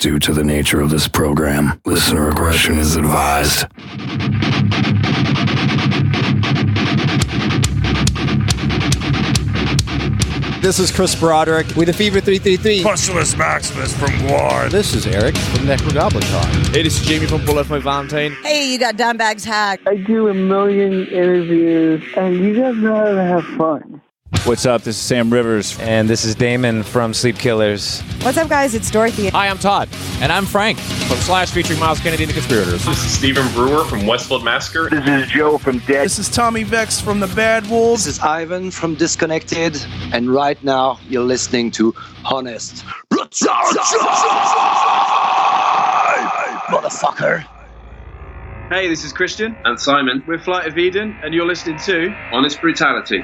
Due to the nature of this program, listener aggression is advised. This is Chris Broderick with the Fever 333. Pusillus Maximus from Gualter. This is Eric from Necrogoblicon. Hey, this is Jamie from Bullet My Valentine. Hey, you got Dimebag's Hack. I do a million interviews, and you guys know how to have fun. What's up? This is Sam Rivers. And this is Damon from Sleep Killers. What's up, guys? It's Dorothy. Hi, I'm Todd. And I'm Frank from Slash featuring Miles Kennedy and the Conspirators. This is Stephen Brewer from Westfield Massacre. This is Joe from Dead. This is Tommy Vex from The Bad Wolves. This is Ivan from Disconnected. And right now, you're listening to Honest. Motherfucker. Hey, this is Christian. And Simon. We're Flight of Eden, and you're listening to Honest Brutality.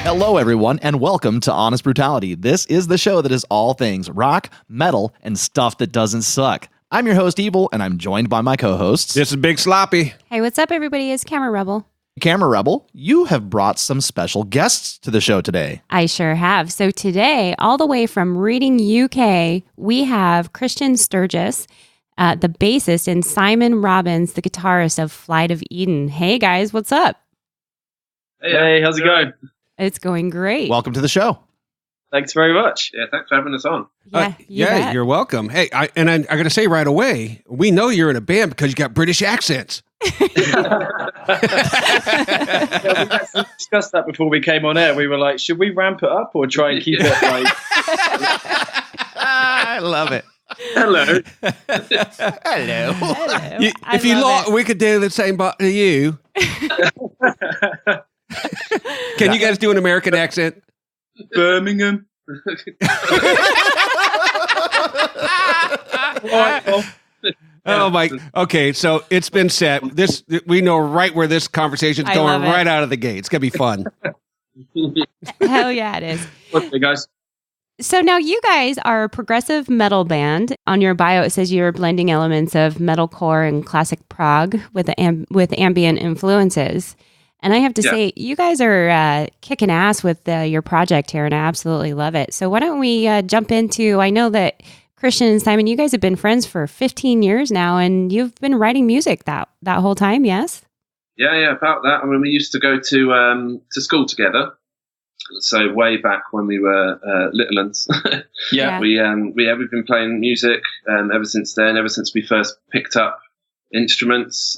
Hello, everyone, and welcome to Honest Brutality. This is the show that is all things rock, metal, and stuff that doesn't suck. I'm your host, Evil, and I'm joined by my co-hosts. This is Big Sloppy. Hey, what's up, everybody? It's Camera Rebel. Camera Rebel, you have brought some special guests to the show today. I sure have. So today, all the way from Reading, UK, we have Christian Sturgess, the bassist, and Simon Robbins, the guitarist of Flight of Eden. Hey, guys, what's up? Hey, how's it going? It's going great. Welcome to the show. Thanks very much. Yeah, thanks for having us on. Yeah, you're welcome. Hey, I got to say right away, we know you're in a band because you got British accents. We discussed that before we came on air. We were like, should we ramp it up or try and keep it like... I love it. Hello. Hello. If you like, we could do the same to you. Can you guys do an American accent? Birmingham. Oh my. Okay, so it's been set. We know right where this conversation's going right out of the gate. It's gonna be fun. Hell yeah, it is. Okay, guys. So now you guys are a progressive metal band. On your bio, it says you're blending elements of metalcore and classic prog with ambient influences. And I have to say, you guys are kicking ass with your project here, and I absolutely love it. So why don't we jump into, I know that Christian and Simon, you guys have been friends for 15 years now, and you've been writing music that whole time, yes? Yeah, about that. I mean, we used to go to school together. So way back when we were little uns. We've been playing music ever since then. Ever since we first picked up instruments,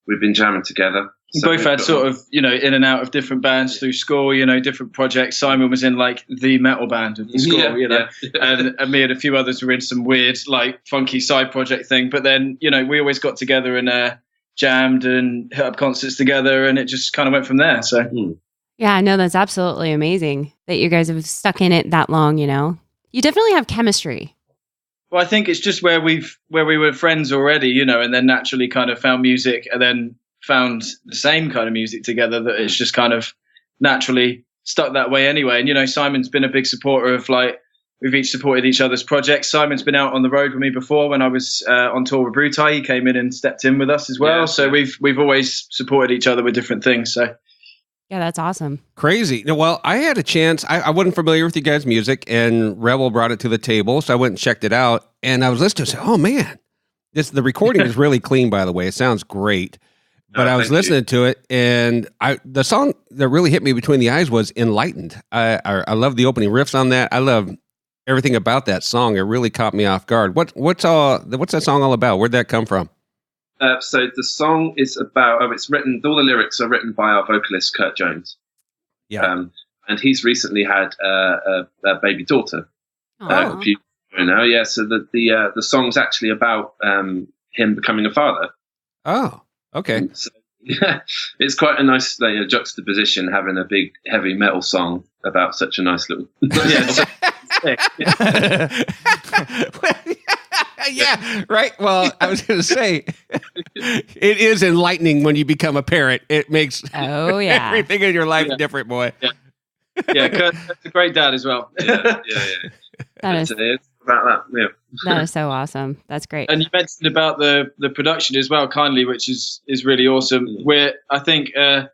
we've been jamming together. We both had sort of, in and out of different bands through school, different projects. Simon was in like the metal band of the school, and me and a few others were in some weird, like funky side project thing. But then, we always got together and jammed and hit up concerts together, and it just kind of went from there. So, Yeah, I know, that's absolutely amazing that you guys have stuck in it that long, You definitely have chemistry. Well, I think it's just where we were friends already, and then naturally kind of found music and then found the same kind of music together, that it's just kind of naturally stuck that way anyway. And, Simon's been a big supporter of, like, we've each supported each other's projects. Simon's been out on the road with me before when I was on tour with Brutai. He came in and stepped in with us as well. So we've always supported each other with different things. So. Yeah, that's awesome. Crazy. Well, I had a chance. I wasn't familiar with you guys' music, and Rebel brought it to the table, so I went and checked it out. And I was listening to it and said, oh, man, the recording is really clean, by the way. It sounds great. But I was listening to it, and the song that really hit me between the eyes was Enlightened. I love the opening riffs on that. I love everything about that song. It really caught me off guard. What's that song all about? Where'd that come from? So the song is about, all the lyrics are written by our vocalist, Kurt Jones. Yeah. And he's recently had a baby daughter. A few years ago now. Yeah. So the song's actually about him becoming a father. Oh, okay. So, yeah, it's quite a nice juxtaposition, having a big heavy metal song about such a nice little. Yeah, right. Well, I was going to say, It is enlightening when you become a parent. It makes everything in your life different, boy. Yeah, Kurt's a great dad as well. Yeah. That is about that. Yeah. That is so awesome. That's great. And you mentioned about the production as well, kindly, which is really awesome. Where I think a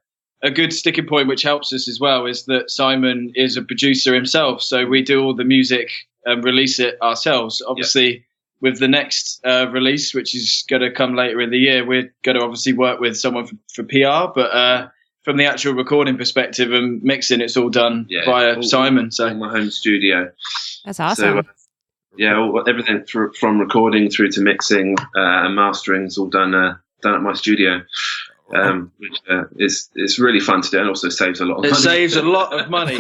good sticking point, which helps us as well, is that Simon is a producer himself. So we do all the music and release it ourselves. Obviously, with the next release, which is going to come later in the year, we're going to obviously work with someone for PR, but from the actual recording perspective and mixing, it's all done via Simon. So in my home studio. That's awesome. So, everything from recording through to mixing and mastering is all done at my studio, which is really fun to do and also saves a lot of money. It saves a lot of money.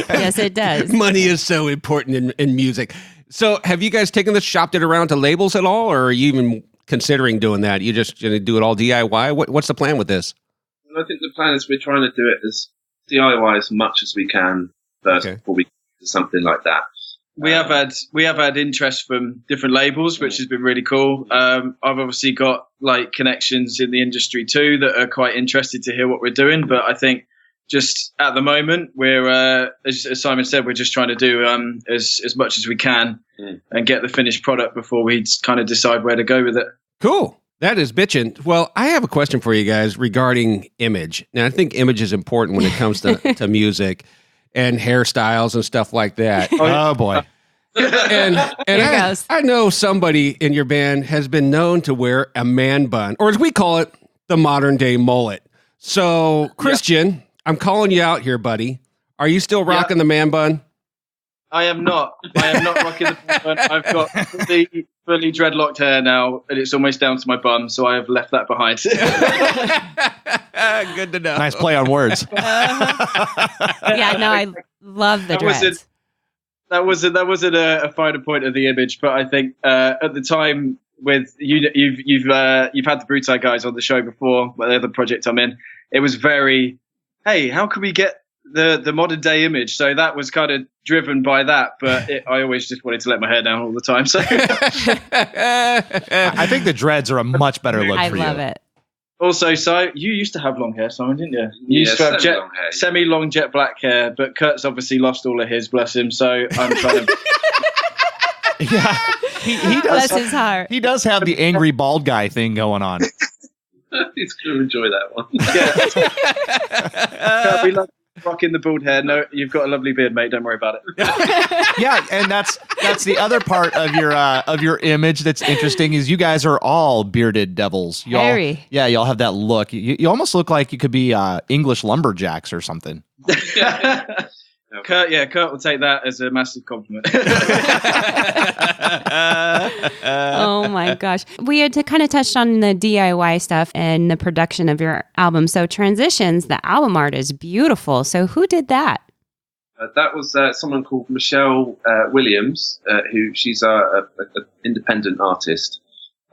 Yes, it does. Money is so important in music. So have you guys taken this, shopped it around to labels at all, or are you even considering doing that? You just going to do it all DIY? What's the plan with this? I think the plan is we're trying to do it as DIY as much as we can first before we do something like that. We have had interest from different labels, which has been really cool. I've obviously got like connections in the industry too that are quite interested to hear what we're doing. But I think just at the moment, we're as Simon said, we're just trying to do as much as we can and get the finished product before we kind of decide where to go with it. Cool. That is bitchin'. Well, I have a question for you guys regarding image. Now, I think image is important when it comes to music and hairstyles and stuff like that. Oh boy. And I know somebody in your band has been known to wear a man bun, or as we call it, the modern day mullet. So, Christian, I'm calling you out here, buddy. Are you still rocking the man bun? I am not rocking the man bun. I've got fully dreadlocked hair now, and it's almost down to my bum, so I have left that behind. Good to know. Nice play on words. Yeah, no, I love the dreads. That wasn't a finer point of the image, but I think at the time with you've had the Brutai guys on the show before, the other project I'm in. It was very, hey, how can we get the modern day image? So that was kind of driven by that, but I always just wanted to let my hair down all the time. So I think the dreads are a much better look for you. I love it. Also, so you used to have long hair, Simon, didn't you? You used to have semi-long jet black hair, but Kurt's obviously lost all of his, bless him. So I'm kind of yeah, he does. Bless his heart. He does have the angry bald guy thing going on. He's going to enjoy that one. Yeah. We love rocking the bald hair. No, you've got a lovely beard, mate. Don't worry about it. Yeah, and that's the other part of your image that's interesting is you guys are all bearded devils. Y'all have that look. You almost look like you could be English lumberjacks or something. Kurt will take that as a massive compliment. Oh my gosh. We had kind of touched on the DIY stuff and the production of your album. So Transitions, the album art is beautiful. So who did that? That was someone called Michelle Williams, who she's a independent artist.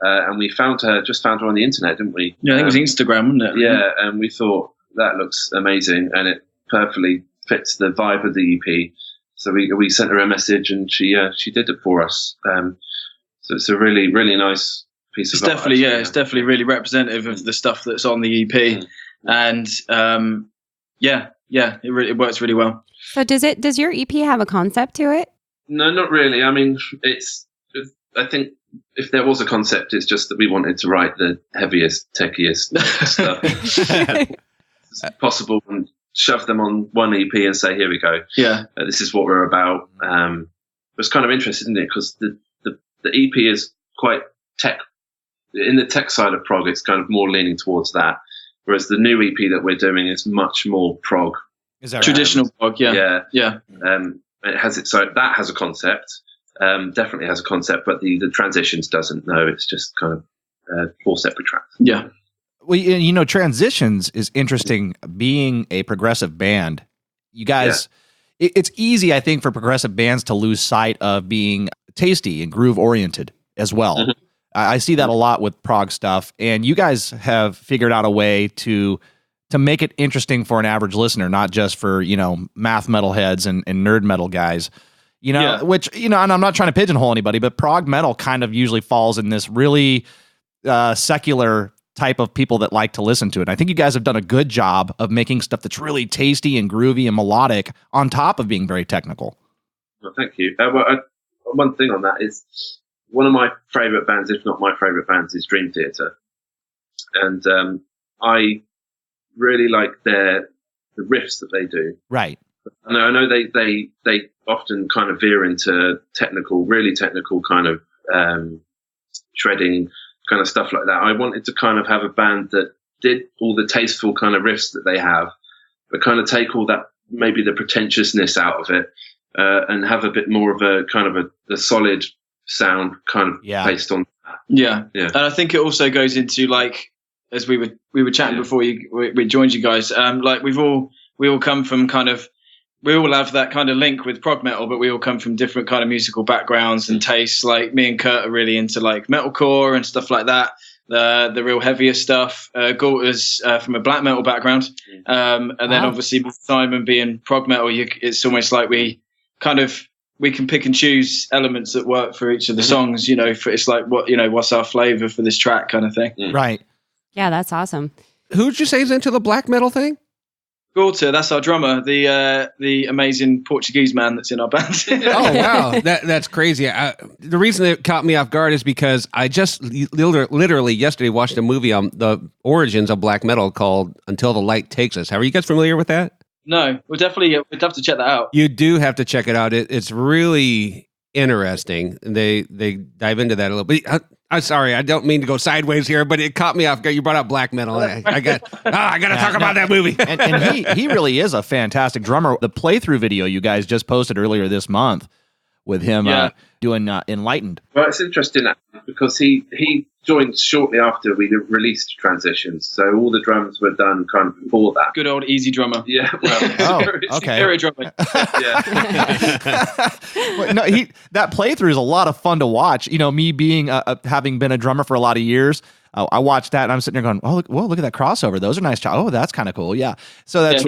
And we found her on the internet, didn't we? Yeah, I think it was Instagram, wasn't it? Yeah, and we thought that looks amazing, and it perfectly fits the vibe of the EP. So we sent her a message, and she did it for us. So it's a really, really nice piece of art. It's definitely really representative of the stuff that's on the EP, and it works really well. So does your EP have a concept to it? No, not really. I mean, I think if there was a concept, it's just that we wanted to write the heaviest, techiest stuff as possible and shove them on one EP and say, here we go. Yeah. This is what we're about. It's kind of interesting, isn't it? Because the EP is quite tech. In the tech side of prog, it's kind of more leaning towards that. Whereas the new EP that we're doing is much more prog. Is that traditional prog? Yeah. It has that has a concept. Definitely has a concept, but the Transitions doesn't. No, it's just kind of 4 separate tracks. Yeah. Well, Transitions is interesting. Being a progressive band, you guys, it's easy, I think, for progressive bands to lose sight of being tasty and groove oriented as well. Mm-hmm. I see that a lot with prog stuff, and you guys have figured out a way to make it interesting for an average listener, not just for math metal heads and nerd metal guys. You know, which, you know, and I'm not trying to pigeonhole anybody, but prog metal kind of usually falls in this really secular type of people that like to listen to it. I think you guys have done a good job of making stuff that's really tasty and groovy and melodic on top of being very technical. Well, thank you. One thing on that is one of my favorite bands, if not my favorite bands, is Dream Theater. And I really like the riffs that they do. Right. I know they often kind of veer into really technical kind of shredding kind of stuff like that. I wanted to kind of have a band that did all the tasteful kind of riffs that they have, but kind of take all that, maybe the pretentiousness out of it, and have a bit more of a kind of a solid sound kind of based on that. Yeah. And I think it also goes into, like, as we were chatting before we joined you guys, like we all come from kind of, we all have that kind of link with prog metal, but we all come from different kind of musical backgrounds and tastes. Like me and Kurt are really into like metalcore and stuff like that. The real heavier stuff. Gualter's from a black metal background. And then obviously with Simon being prog metal, it's almost like we can pick and choose elements that work for each of the songs, you know, it's like, what's our flavor for this track kind of thing. Right. Yeah, that's awesome. Who'd you say is into the black metal thing? Gualter, that's our drummer, the amazing Portuguese man that's in our band. Oh, wow. That's crazy. The reason it caught me off guard is because I just literally yesterday watched a movie on the origins of black metal called Until the Light Takes Us. Are you guys familiar with that? No, we'd have to check that out. You do have to check it out. It's really interesting. They dive into that a little bit. I'm sorry, I don't mean to go sideways here, but it caught me off guard. You brought up black metal. I got to talk about that movie. and he really is a fantastic drummer. The playthrough video you guys just posted earlier this month with him doing Enlightened. Well, it's interesting because he joined shortly after we released Transitions, so all the drums were done kind of before that. Good old easy drummer. Yeah, well, okay. Very drumming. Well, no, that playthrough is a lot of fun to watch. You know, me being having been a drummer for a lot of years, I watched that and I'm sitting there going, "Oh, look at that crossover. Those are nice. Oh, that's kind of cool." Yeah. So that's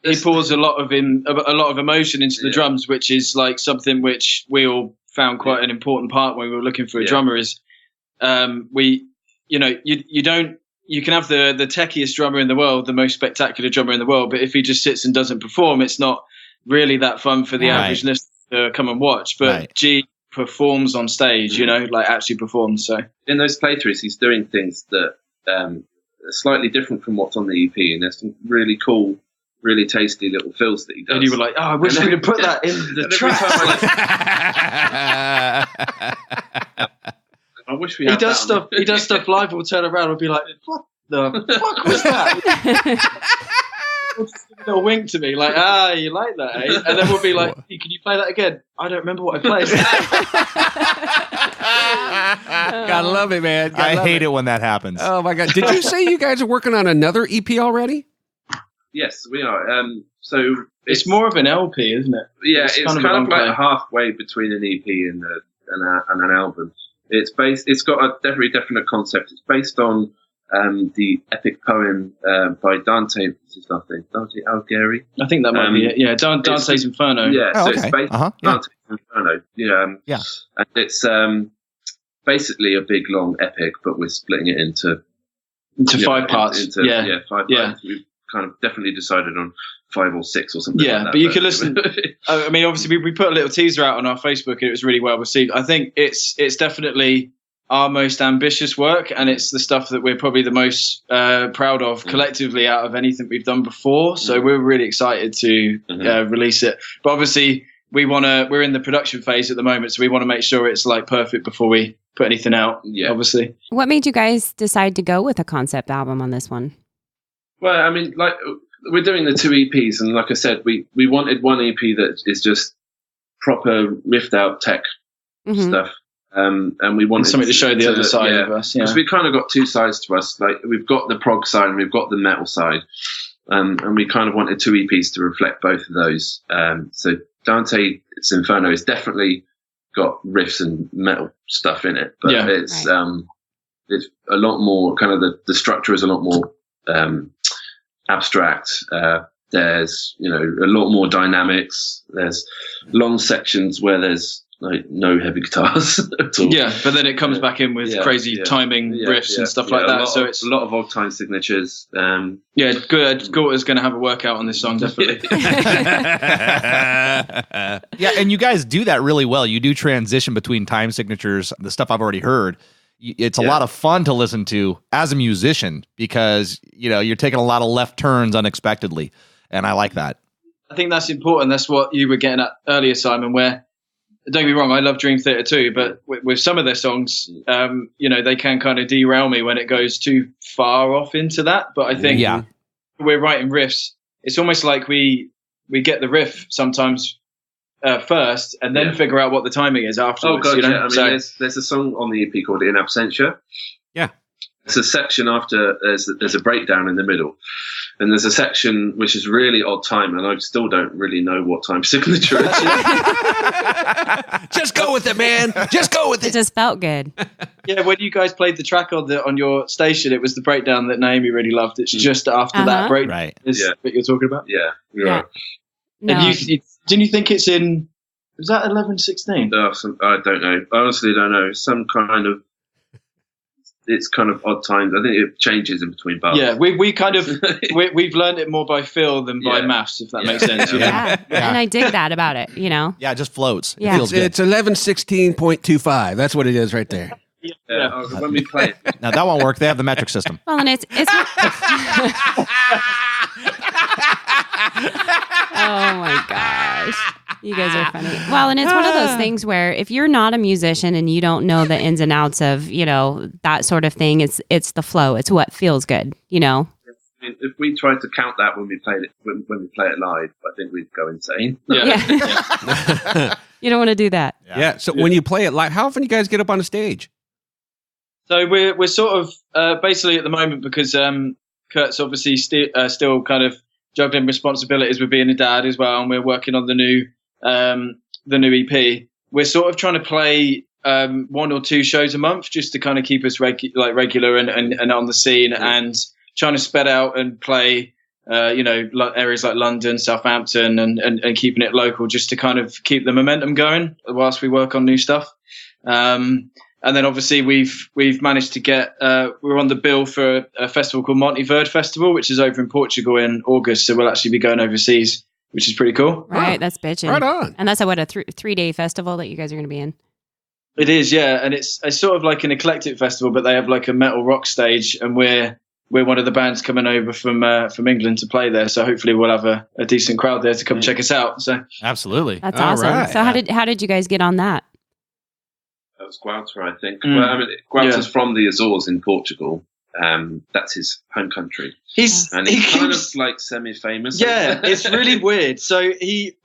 he pours a lot of emotion into the drums, which is like something which we all found quite an important part when we were looking for a drummer. Is you can have the techiest drummer in the world, the most spectacular drummer in the world, but if he just sits and doesn't perform, it's not really that fun for the average listener to come and watch. But G performs on stage, you know, like actually performs. So in those playthroughs, he's doing things that are slightly different from what's on the EP, and there's some really cool, really tasty little fills that he does. And you were like, "Oh, I wish we'd have put that in the track." I wish we had He does stuff live. We'll turn around and be like, "What the fuck was that?" He'll just give a little wink to me, like, you like that, eh? And then we'll be like, "Hey, can you play that again?" I don't remember what I played. Gotta love it, man. I hate it when that happens. Oh my God. Did you say you guys are working on another EP already? Yes, we are. So it's more of an LP, isn't it? Yeah, it's kind of like halfway between an EP and an album. It's got a very definite concept. It's based on the epic poem by Dante. What's his last name? Dante Alighieri. I think that might be it. Yeah, Dante's Inferno. Yeah, it's based on Dante's Inferno. Yeah, and it's basically a big long epic, but we're splitting it into 5 parts. 5 parts. We've kind of definitely decided on 5 or 6 or something. Yeah, like that, but you can listen. I mean, obviously, we put a little teaser out on our Facebook, and it was really well received. I think it's definitely our most ambitious work, and it's the stuff that we're probably the most proud of collectively out of anything we've done before. So we're really excited to release it. But obviously, we're in the production phase at the moment, so we want to make sure it's like perfect before we put anything out. Yeah, obviously. What made you guys decide to go with a concept album on this one? Well, I mean, like, we're doing the 2 EPs, and like I said, we wanted one EP that is just proper riffed out tech stuff, and we wanted something to show the other side of us. Yeah, because we kind of got 2 sides to us. Like, we've got the prog side and we've got the metal side, and we kind of wanted 2 EPs to reflect both of those. So Dante's Inferno has definitely got riffs and metal stuff in it, but it's a lot more kind of the structure is a lot more abstract, There's, a lot more dynamics. There's long sections where there's like no heavy guitars at all. Yeah, but then it comes back in with crazy timing riffs and stuff like that. So it's a lot of odd time signatures. Good. Gualter's going to have a workout on this song, definitely. Yeah, and you guys do that really well. You do transition between time signatures, the stuff I've already heard. It's a lot of fun to listen to as a musician because, you're taking a lot of left turns unexpectedly. And I like that. I think that's important. That's what you were getting at earlier, Simon, where, don't get me wrong, I love Dream Theater too, but with some of their songs, they can kind of derail me when it goes too far off into that. But I think we're writing riffs. It's almost like we get the riff sometimes first and then figure out what the timing is afterwards. Oh, God, I mean, there's a song on the EP called In Absentia. Yeah. It's a section after there's a breakdown in the middle. And there's a section which is really odd time, and I still don't really know what time signature it is. Just go with it, man. Just go with it. It just felt good. Yeah, when you guys played the track on your station, it was the breakdown that Naomi really loved. It's just after that break. Right. Is what you're talking about? Yeah, you're right. No. And didn't you think it's in, was that 11/16? I don't know. I honestly don't know. Some kind of, it's kind of odd times. I think it changes in between bars. Yeah, we kind of we've learned it more by feel than by maths, if that makes sense. Yeah. And I dig that about it. Yeah, it just floats. Yeah. It feels good. It's 1116.25. That's what it is right there. Yeah. When we play it. Now that won't work. They have the metric system. Well, and it's oh my gosh. You guys are funny. Well, and it's one of those things where if you're not a musician and you don't know the ins and outs of, that sort of thing, it's the flow. It's what feels good, I mean, if we tried to count that when we played it when we play it live, I think we'd go insane. Yeah. You don't want to do that. Yeah. So when you play it live, how often do you guys get up on a stage? So we're sort of basically at the moment, because Kurt's obviously still kind of juggling responsibilities with being a dad as well, and we're working on the new EP. We're sort of trying to play 1 or 2 shows a month just to kind of keep us regular and on the scene, and trying to spread out and play areas like London, Southampton, and keeping it local just to kind of keep the momentum going whilst we work on new stuff. And then obviously we've managed to get we're on the bill for a festival called Monte Verde Festival, which is over in Portugal in August. So we'll actually be going overseas, which is pretty cool. Right, that's bitchin'. Right on. And that's a 3-day festival that you guys are going to be in. It is, yeah, and it's sort of like an eclectic festival, but they have like a metal rock stage, and we're one of the bands coming over from England to play there. So hopefully we'll have a decent crowd there to come check us out. So absolutely, that's awesome. Right. So how did you guys get on that? That was Gualter, I think. Well, I mean, Gualter's from the Azores in Portugal. That's his home country. He's kind of like semi-famous. Yeah, it's really weird. So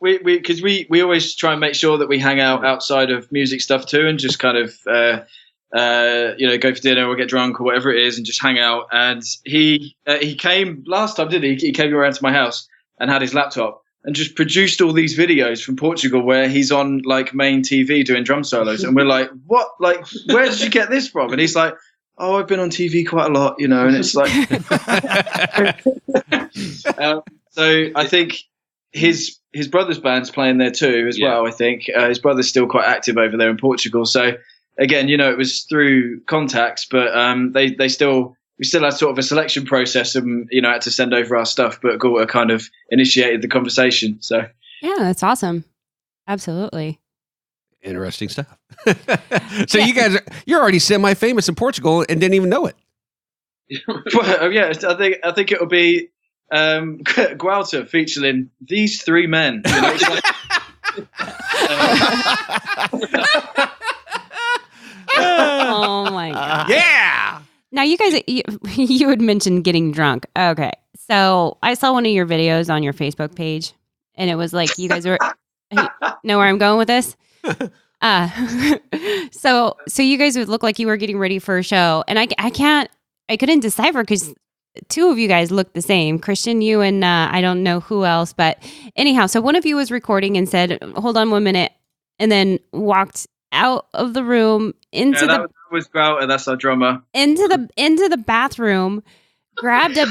because we always try and make sure that we hang out outside of music stuff too, and just kind of go for dinner or get drunk or whatever it is, and just hang out. And he came last time, didn't he? He came around to my house and had his laptop and just produced all these videos from Portugal where he's on like main TV doing drum solos, and we're like, what? Like, where did you get this from? And he's like, oh, I've been on TV quite a lot, and it's like, so I think his brother's band's playing there too as well. I think his brother's still quite active over there in Portugal. So again, it was through contacts, but we still had sort of a selection process, and had to send over our stuff. But Gualter kind of initiated the conversation. So yeah, that's awesome. Absolutely. Interesting stuff. So you're already semi-famous in Portugal and didn't even know it. Well, yeah, I think it'll be Gualter featuring these 3 men. It's like, oh my god! Yeah. Now you guys, you had mentioned getting drunk. Okay, so I saw one of your videos on your Facebook page, and it was like you guys were. Know where I'm going with this? So you guys would look like you were getting ready for a show, and I couldn't decipher because 2 of you guys looked the same. Christian, you and I don't know who else, but anyhow, so one of you was recording and said, "Hold on 1 minute," and then walked out of the room into that was Gualter, that's our drummer. into the bathroom, grabbed a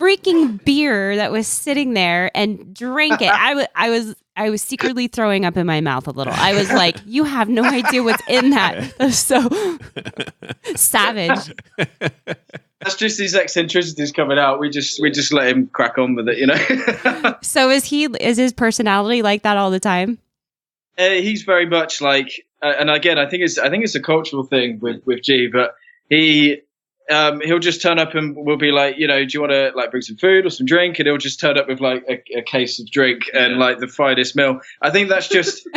freaking beer that was sitting there and drank it. I was secretly throwing up in my mouth a little. I was like, you have no idea what's in that. That's so savage. That's just his eccentricities coming out. We just let him crack on with it, you know. So is his personality like that all the time? He's very much like, and again, I think it's a cultural thing with G, but he'll just turn up and we'll be like, you know, do you want to like bring some food or some drink? And he'll just turn up with like a case of drink and like the finest meal. I think that's just,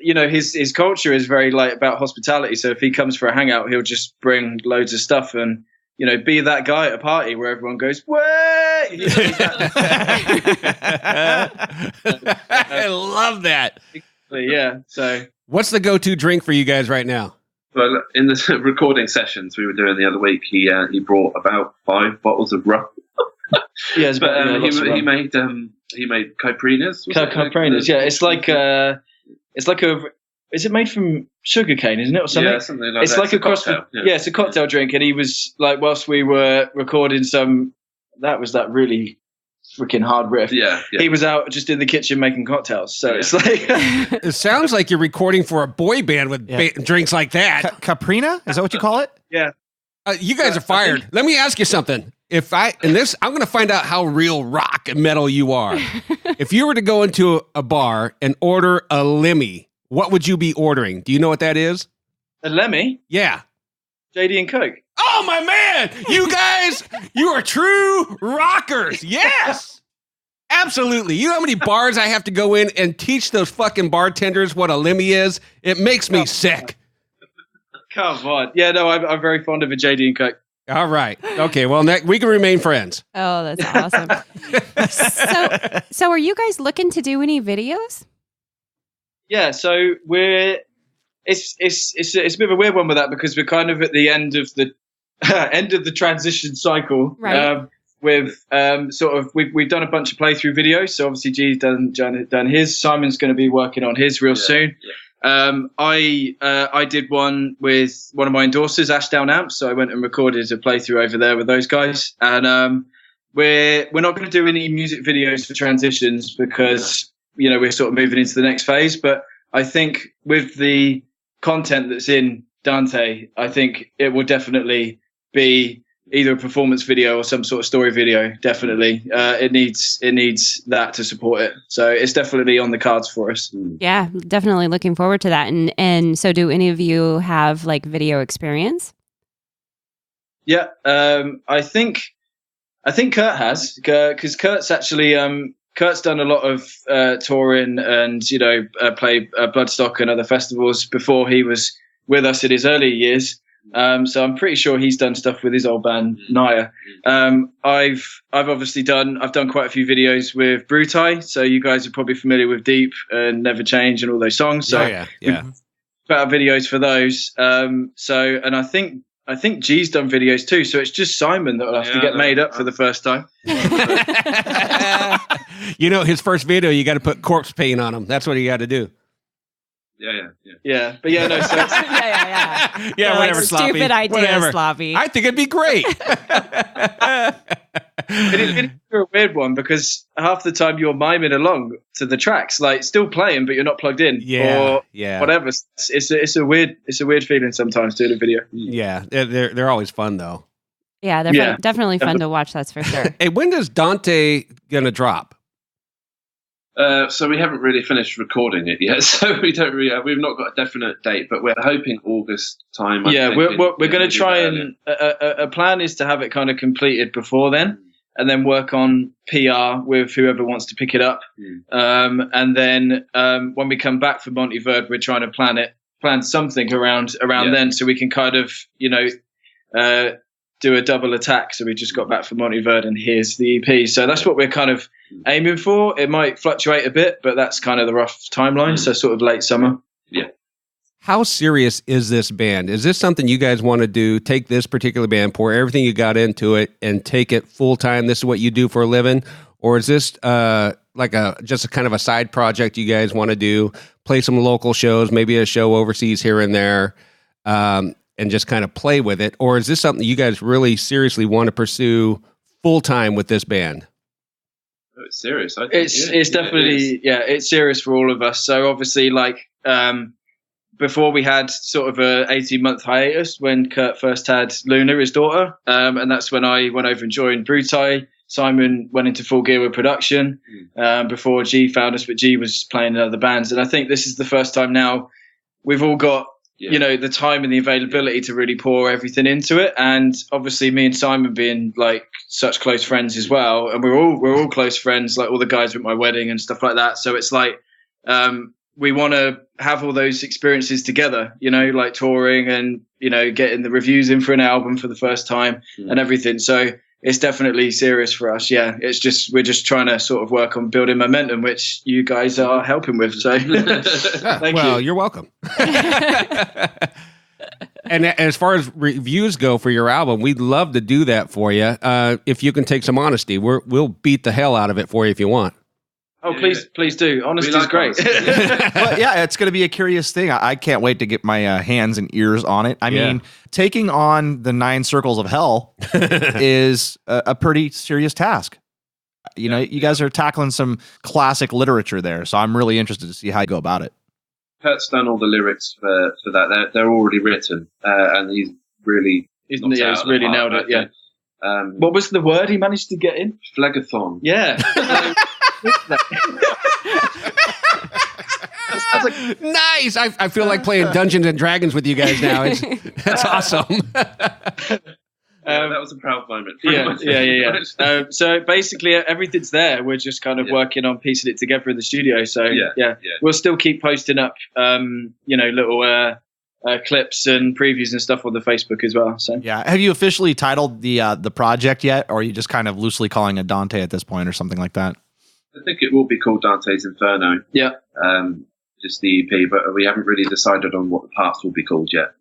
you know, his culture is very like about hospitality. So if he comes for a hangout, he'll just bring loads of stuff and, you know, be that guy at a party where everyone goes, "Way!" You know, I love that. Yeah. So, what's the go-to drink for you guys right now? Well, in the recording sessions we were doing the other week, he brought about 5 bottles of rum. Yeah, but he made caipirinhas. Caipirinhas, yeah. It's like is it made from sugarcane, isn't it, or something? Yeah, something like it's that. Like it's a cocktail. Yeah, it's a cocktail drink, and he was like, whilst we were recording that really freaking hard riff. Yeah. He was out just in the kitchen making cocktails. So it's like it sounds like you're recording for a boy band with drinks like that. Caprina? Is that what you call it? Yeah. You guys are fired. Let me ask you something. I'm going to find out how real rock and metal you are. If you were to go into a bar and order a Lemmy, what would you be ordering? Do you know what that is? A Lemmy? Yeah. JD and Coke. Oh, my man. You guys, you are true rockers. Yes. Absolutely. You know how many bars I have to go in and teach those fucking bartenders what a Lemmy is? It makes me sick. Come on. Yeah, no, I'm very fond of a JD and Coke. All right. Okay. Well, we can remain friends. Oh, that's awesome. So are you guys looking to do any videos? Yeah. So it's a bit of a weird one with that because we're kind of at the end of the transition cycle. Right. We've done a bunch of playthrough videos. So obviously G's done his. Simon's going to be working on his real soon. Yeah. I did one with one of my endorsers, Ashdown Amps. So I went and recorded a playthrough over there with those guys. And we're not going to do any music videos for transitions because we're sort of moving into the next phase. But I think with the content that's in Dante, I think it will definitely be either a performance video or some sort of story video. Definitely, it needs that to support it. So it's definitely on the cards for us. Yeah, definitely looking forward to that. And so, do any of you have like video experience? Yeah, I think Kurt has, because Kurt's actually Kurt's done a lot of touring and played Bloodstock and other festivals before he was with us in his early years. So I'm pretty sure he's done stuff with his old band Naya. I've done quite a few videos with Brutai. So you guys are probably familiar with Deep and Never Change and all those songs. So yeah. Put out videos for those. And I think G's done videos too. So it's just Simon that will have to get made up for the first time. His first video, you got to put corpse paint on him. That's what you got to do. Yeah. But yeah, no. So yeah, whatever. Sloppy. Stupid idea, whatever. Sloppy. I think it'd be great. It's a weird one because half the time you're miming along to the tracks, like still playing, but you're not plugged in. Or whatever. It's a weird feeling sometimes doing a video. Yeah, they're always fun though. Yeah, they're definitely fun to watch. That's for sure. Hey, when does Dante gonna drop? So we haven't really finished recording it yet, so we've not got a definite date, but we're hoping August time. We're going to try and a plan is to have it kind of completed before then, and then work on PR with whoever wants to pick it up, and then when we come back for Monteverde, we're trying to plan something around then, so we can kind of do a double attack. So we just got back from Monteverde and here's the EP. So that's what we're kind of aiming for. It might fluctuate a bit, but that's kind of the rough timeline. So sort of late summer. Yeah. How serious is this band? Is this something you guys want to do? Take this particular band, pour everything you got into it and take it full time. This is what you do for a living? Or is this just a kind of a side project you guys want to do? Play some local shows, maybe a show overseas here and there. and just kind of play with it? Or is this something you guys really seriously want to pursue full-time with this band? Oh, it's serious. I think, It's definitely, it's serious for all of us. So obviously, like, before we had sort of a 18-month hiatus when Kurt first had Luna, his daughter, and that's when I went over and joined Brutai. Simon went into full gear with production before G found us, but G was playing in other bands. And I think this is the first time now we've all got, the time and the availability to really pour everything into it. And obviously me and Simon being like such close friends as well. And we're all close friends, like all the guys at my wedding and stuff like that. So it's like, we want to have all those experiences together, like touring and, getting the reviews in for an album for the first time and everything. So it's definitely serious for us. Yeah. We're just trying to sort of work on building momentum, which you guys are helping with. So thank you. You're welcome. And as far as reviews go for your album, we'd love to do that for you. If you can take some honesty, we'll beat the hell out of it for you if you want. Oh, please do. Honesty is great. But yeah, it's going to be a curious thing. I can't wait to get my hands and ears on it. I mean, taking on the 9 circles of hell is a pretty serious task. You guys are tackling some classic literature there, so I'm really interested to see how you go about it. Kurt's done all the lyrics for that. They're already written, and he's really nailed it. Yeah. What was the word he managed to get in? Phlegathon. Yeah. Nice. I feel like playing Dungeons and Dragons with you guys now. That's awesome. That was a proud moment. Yeah. So basically, everything's there. We're just kind of working on piecing it together in the studio. So we'll still keep posting up, little clips and previews and stuff on the Facebook as well. So have you officially titled the project yet, or are you just kind of loosely calling it Dante at this point, or something like that? I think it will be called Dante's Inferno. Yeah. Just the EP, but we haven't really decided on what the parts will be called yet.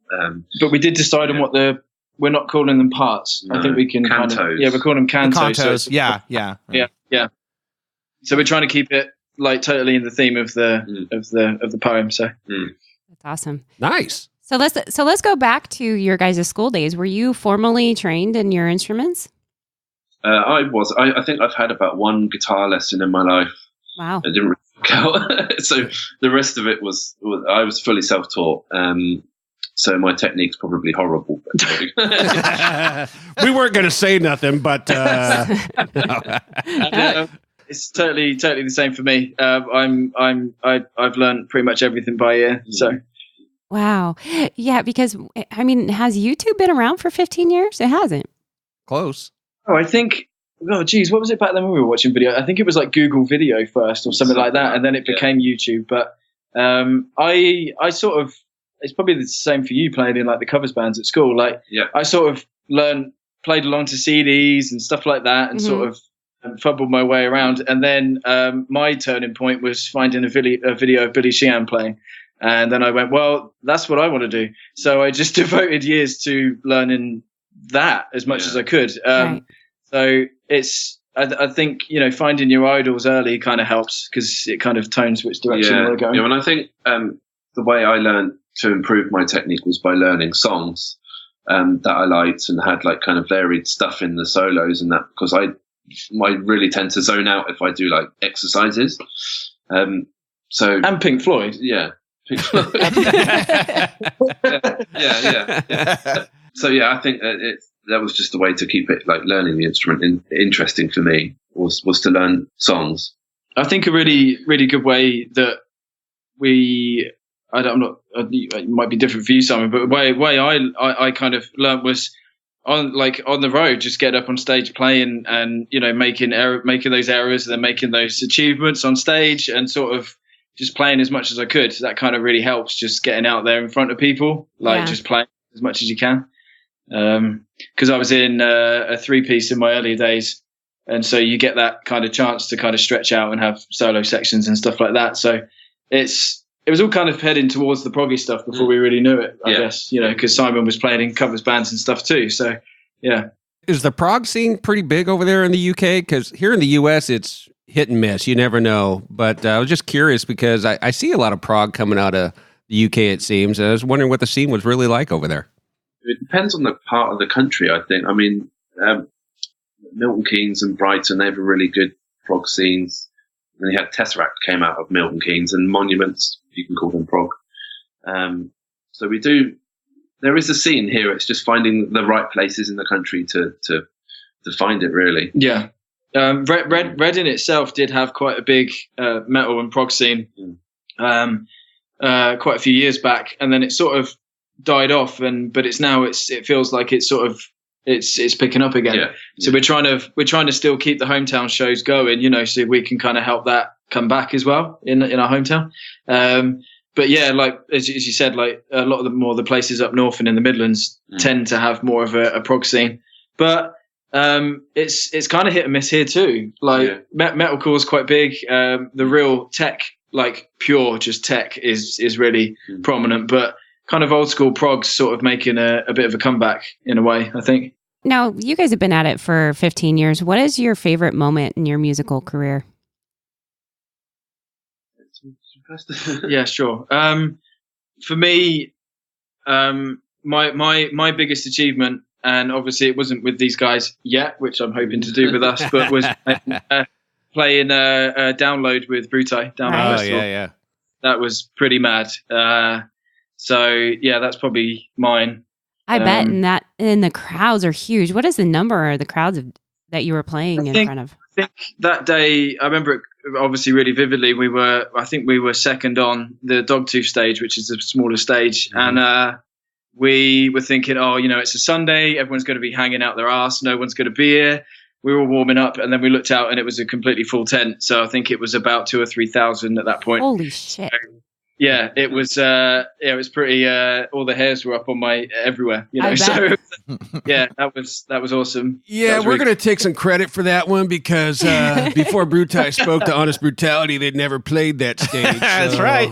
But we did decide on what we're not calling them parts. No, I think we can cantos. We're calling them cantos. Cantos. So Yeah. So we're trying to keep it like totally in the theme of the poem. So that's awesome. Nice. So let's go back to your guys' school days. Were you formally trained in your instruments? I was. I think I've had about 1 guitar lesson in my life. Wow. It didn't really work out. So the rest of it was I was fully self-taught. So my technique's probably horrible. We weren't going to say nothing, but it's totally the same for me. I've learned pretty much everything by ear. So. Wow. Yeah, because I mean, has YouTube been around for 15 years? It hasn't. Close. Oh, I think. Oh, geez, what was it back then when we were watching video? I think it was like Google Video first or something like that, and then it became YouTube. But I sort of, it's probably the same for you playing in like the covers bands at school. Like, I sort of played along to CDs and stuff like that, and sort of fumbled my way around. And then my turning point was finding a video of Billy Sheehan playing. And then I went, well, that's what I want to do. So I just devoted years to learning that as much as I could. Right. So I think, finding your idols early kind of helps because it kind of tones which direction you're going. Yeah, and I think the way I learned to improve my technique was by learning songs that I liked and had like kind of varied stuff in the solos and that, because I really tend to zone out if I do like exercises. And Pink Floyd. Yeah. Pink Floyd. Yeah. So I think that was just a way to keep it like learning the instrument interesting for me was to learn songs. I think a really, really good way that it might be different for you, Simon, but the way I kind of learned was on the road, just get up on stage playing and, making those errors and then making those achievements on stage and sort of just playing as much as I could. That kind of really helps, just getting out there in front of people, just playing as much as you can. Because I was in a 3-piece in my early days, and so you get that kind of chance to kind of stretch out and have solo sections and stuff like that. So it was all kind of heading towards the proggy stuff before we really knew it, I guess, because Simon was playing in covers bands and stuff too. So, yeah. Is the prog scene pretty big over there in the UK? Because here in the US, it's hit and miss. You never know. But I was just curious because I see a lot of prog coming out of the UK, it seems. And I was wondering what the scene was really like over there. It depends on the part of the country, I think. I mean, Milton Keynes and Brighton, they have a really good prog scenes. And you had Tesseract came out of Milton Keynes, and Monuments, you can call them prog. So we do. There is a scene here. It's just finding the right places in the country to find it, really. Yeah. Reading itself did have quite a big metal and prog scene quite a few years back, and then it sort of died off. But it's now it feels like it's sort of it's picking up again. Yeah. So we're trying to still keep the hometown shows going, so we can kind of help that come back as well in our hometown. But yeah, like as you said, like a lot of the places up north and in the Midlands tend to have more of a prog scene, but it's kind of hit and miss here too. Like metalcore is quite big. The real tech, like pure just tech, is really prominent, but kind of old school prog's sort of making a bit of a comeback in a way, I think. Now, you guys have been at it for 15 years. What is your favorite moment in your musical career? Yeah, sure. For me, my biggest achievement, and obviously it wasn't with these guys yet, which I'm hoping to do with us, but was playing a download with Brutai down at Festival. Yeah. That was pretty mad. So yeah, that's probably mine. I bet, and the crowds are huge. What is the number of the crowds that you were playing in front of? I think that day, I remember it obviously really vividly. I think we were second on the Dogtooth stage, which is the smaller stage, and we were thinking, it's a Sunday, everyone's going to be hanging out their ass, no one's going to be here. We were warming up, and then we looked out, and it was a completely full tent. So I think it was about 2,000 or 3,000 at that point. Holy shit! Yeah, it was. It was pretty. All the hairs were up on my everywhere. So yeah, that was awesome. Yeah, we're gonna take some credit for that one because before Brutai spoke to Honest Brutality, they'd never played that stage. That's right.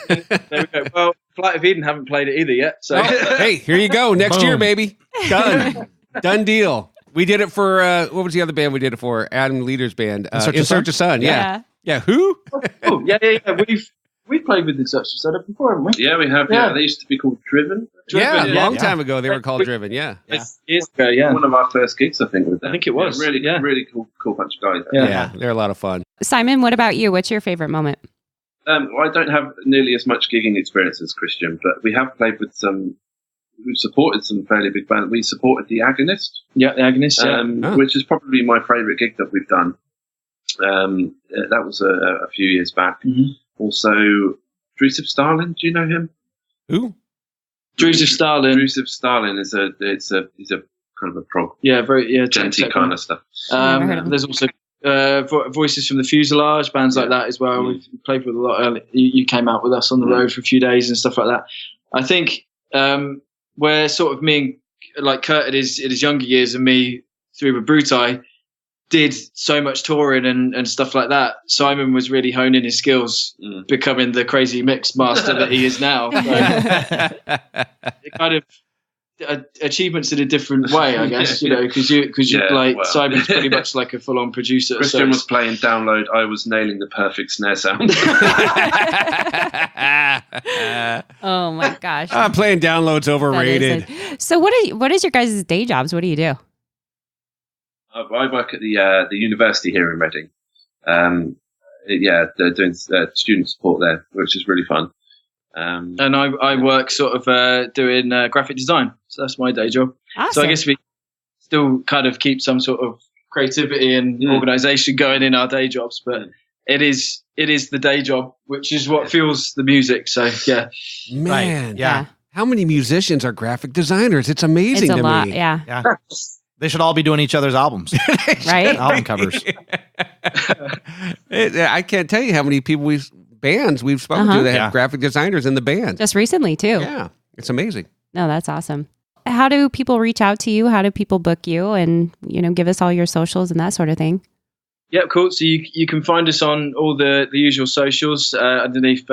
There we go. Well, Flight of Eden haven't played it either yet. So hey, here you go. Next year, baby. Done deal. We did it for what was the other band we did it for? Adam Leader's band, In Search of Sun. Yeah. Who? Oh, yeah. We've played with Inception setup before, haven't we? Yeah, we have. Yeah, they used to be called Driven. A long time ago they were called Driven. Yeah. Years ago, yeah. One of our first gigs, I think. With them. I think it was. Really cool bunch of guys. Yeah, they're a lot of fun. Simon, what about you? What's your favorite moment? Well, I don't have nearly as much gigging experience as Christian, but we have played with we've supported some fairly big bands. We supported The Agonist. Yeah, The Agonist. Which is probably my favourite gig that we've done. That was a few years back. Mm-hmm. Also, Drusev Stalin. Do you know him? Who? Drusev Stalin. Drusev Stalin he's a kind of a prog. Yeah, very genty kind of stuff. There's also Voices from the Fuselage, bands like that as well. We've played with a lot. You came out with us on the road for a few days and stuff like that. I think where sort of me and like Kurt in his younger years and me through with Brutai did so much touring and stuff like that. Simon was really honing his skills, becoming the crazy mix master that he is now. It kind of achievements in a different way, I guess, because Simon's pretty much like a full-on producer. Christian was playing download. I was nailing the perfect snare sound. Oh my gosh! Playing download's overrated. So what is your guys' day jobs? What do you do? I work at the university here in Reading. They're doing student support there, which is really fun. And I work sort of doing graphic design, so that's my day job. Awesome. So I guess we still kind of keep some sort of creativity and organisation going in our day jobs, but it is the day job, which is what fuels the music. So yeah, man, yeah. How many musicians are graphic designers? It's amazing. It's a lot. Me. Yeah. They should all be doing each other's albums, right? Album covers. I can't tell you how many bands we've spoken to that have graphic designers in the band. Just recently, too. Yeah, it's amazing. No, that's awesome. How do people reach out to you? How do people book you? And, give us all your socials and that sort of thing. Yeah, cool. So you can find us on all the usual socials underneath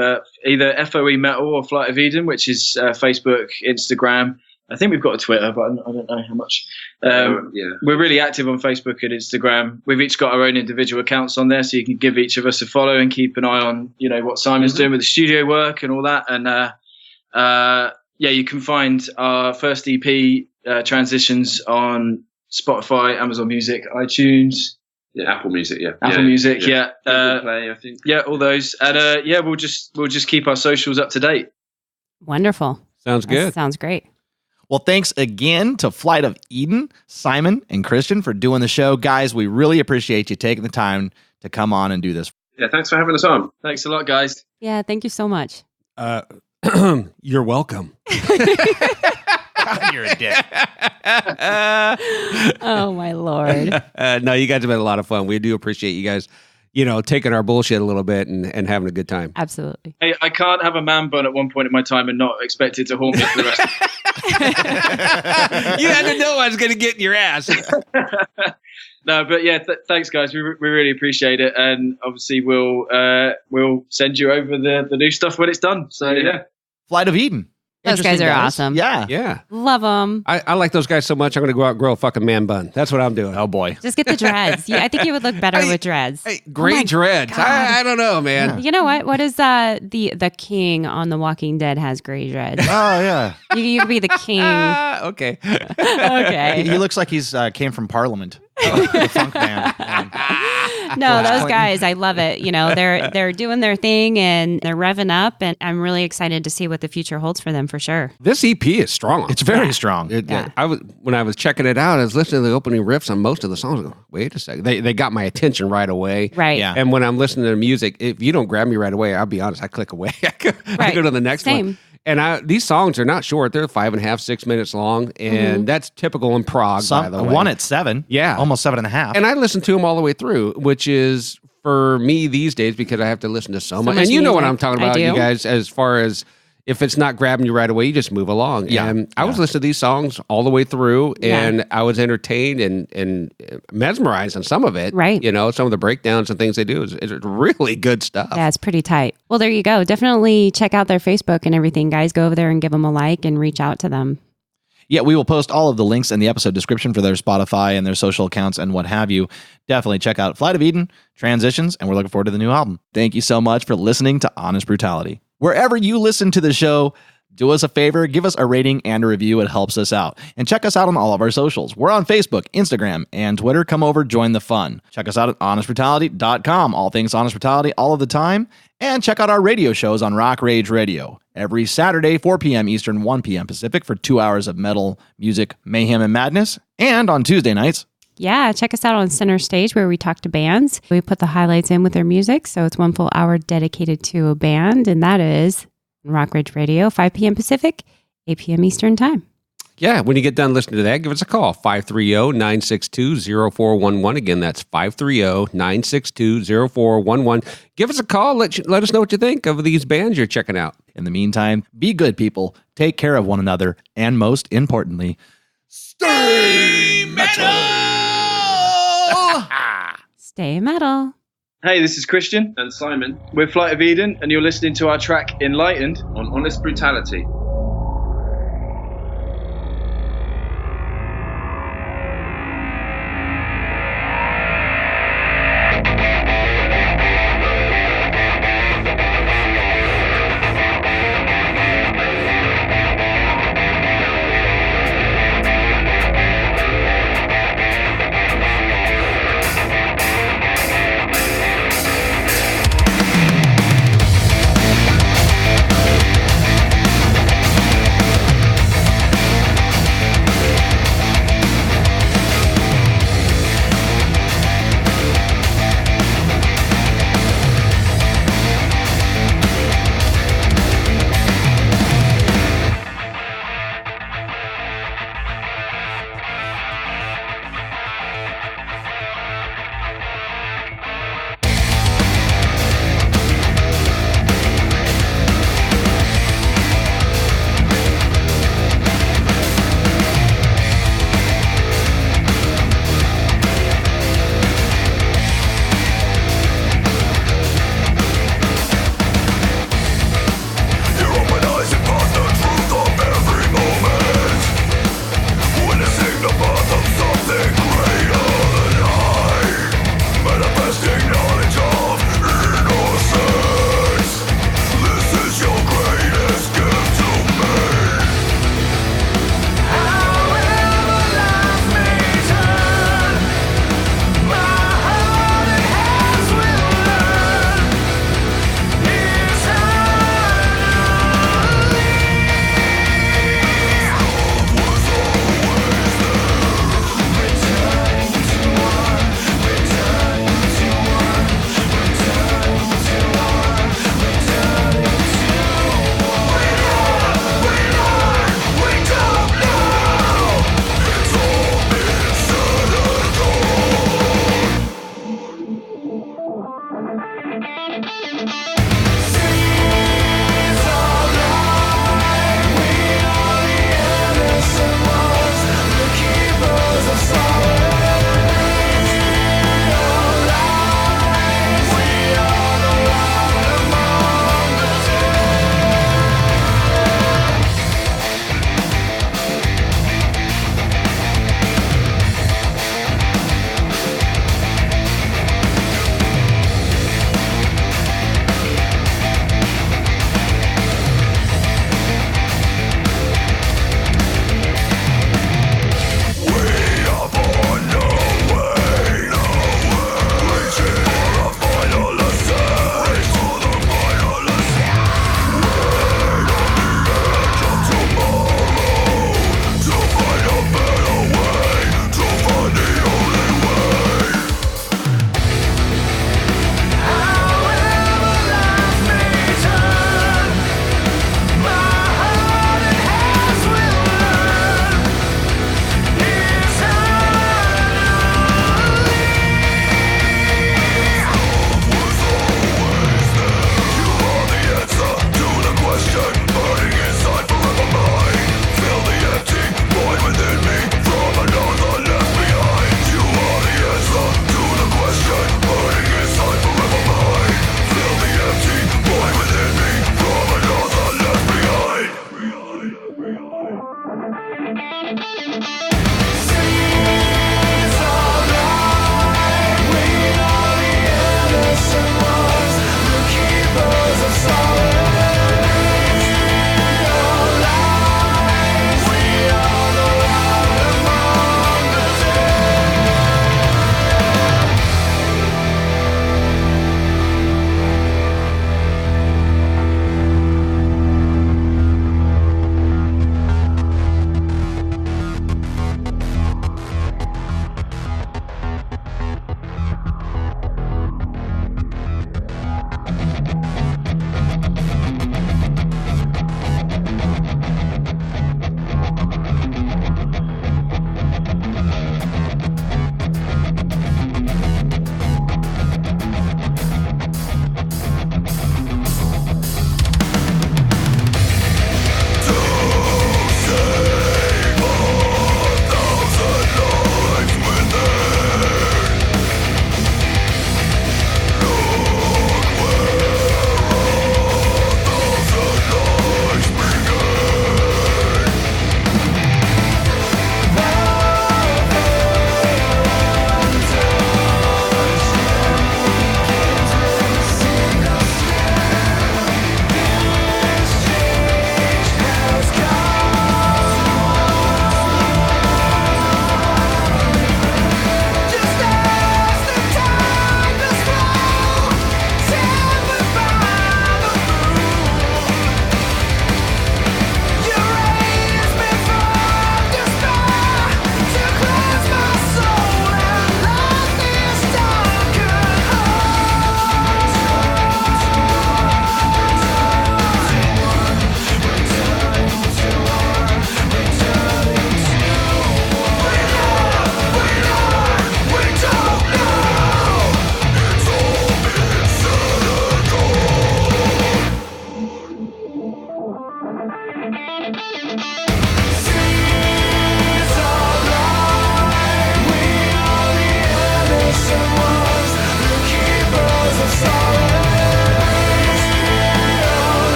either FOE Metal or Flight of Eden, which is Facebook, Instagram. I think we've got a Twitter, but I don't know how much. We're really active on Facebook and Instagram. We've each got our own individual accounts on there, so you can give each of us a follow and keep an eye on, what Simon's doing with the studio work and all that. And you can find our first EP, Transitions, on Spotify, Amazon Music, iTunes. Yeah, Apple Music, Apple Music, Google Play, I think. Yeah, all those. And we'll just keep our socials up to date. Wonderful. Sounds good. That sounds great. Well, thanks again to Flight of Eden, Simon, and Christian for doing the show. Guys, we really appreciate you taking the time to come on and do this. Yeah, thanks for having us on. Thanks a lot, guys. Yeah, thank you so much. You're welcome. You're a dick. Oh, my Lord. No, you guys have had a lot of fun. We do appreciate you guys, taking our bullshit a little bit and having a good time. Absolutely. Hey, I can't have a man bun at one point in my time and not expect it to haunt me for the rest of You had to know I was going to get in your ass. No, but yeah, thanks, guys. We really appreciate it. And obviously, we'll send you over the new stuff when it's done. So, yeah. Flight of Eden. Those guys are awesome. Yeah. Yeah. Love them. I like those guys so much, I'm going to go out and grow a fucking man bun. That's what I'm doing. Oh, boy. Just get the dreads. Yeah, I think you would look better with dreads. Hey, gray dreads. I don't know, man. You know what? What is the king on The Walking Dead has gray dreads? Oh, yeah. You could be the king. Okay. Okay. He looks like he's came from Parliament. The funk band. No, those guys, I love it. They're doing their thing and they're revving up, and I'm really excited to see what the future holds for them for sure. This EP is strong. It's very strong. When I was checking it out, I was listening to the opening riffs on most of the songs. I go, wait a second. They got my attention right away. Right. Yeah. And when I'm listening to music, if you don't grab me right away, I'll be honest, I click away. I go to the next one. And these songs are not short. They're 5.5, 6 minutes long. And that's typical in prog, by the way. One at 7. Yeah. Almost 7.5. And I listen to them all the way through, which is for me these days because I have to listen to so much. And you know what I'm talking about, you guys, as far as if it's not grabbing you right away, you just move along. Yeah. And I was listening to these songs all the way through, and I was entertained and mesmerized on some of it. Right. Some of the breakdowns and things they do is really good stuff. Yeah, it's pretty tight. Well, there you go. Definitely check out their Facebook and everything, guys. Go over there and give them a like and reach out to them. Yeah, we will post all of the links in the episode description for their Spotify and their social accounts and what have you. Definitely check out Flight of Eden, Transitions, and we're looking forward to the new album. Thank you so much for listening to Honest Brutality. Wherever you listen to the show, do us a favor, give us a rating and a review. It helps us out. And check us out on all of our socials. We're on Facebook, Instagram, and Twitter. Come over, join the fun. Check us out at honestbrutality.com. All things Honest Brutality all of the time. And check out our radio shows on Rock Rage Radio. Every Saturday, 4 p.m. Eastern, 1 p.m. Pacific for 2 hours of metal, music, mayhem, and madness. And on Tuesday nights, yeah, check us out on Center Stage where we talk to bands. We put the highlights in with their music. So it's 1 full hour dedicated to a band. And that is Rock Ridge Radio, 5 p.m. Pacific, 8 p.m. Eastern time. Yeah, when you get done listening to that, give us a call, 530-962-0411. Again, that's 530-962-0411. Give us a call. Let us know what you think of these bands you're checking out. In the meantime, be good people, take care of one another, and most importantly, stay metal! Stay metal. Hey, this is Christian. And Simon. We're Flight of Eden, and you're listening to our track Enlightened on Honest Brutality.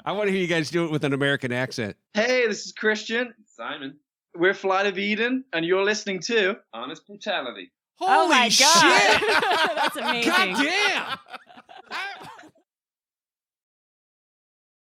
I want to hear you guys do it with an American accent. Hey, this is Christian. Simon. We're Flight of Eden, and you're listening to Honest Brutality. Oh my Holy God. shit! That's amazing. God damn!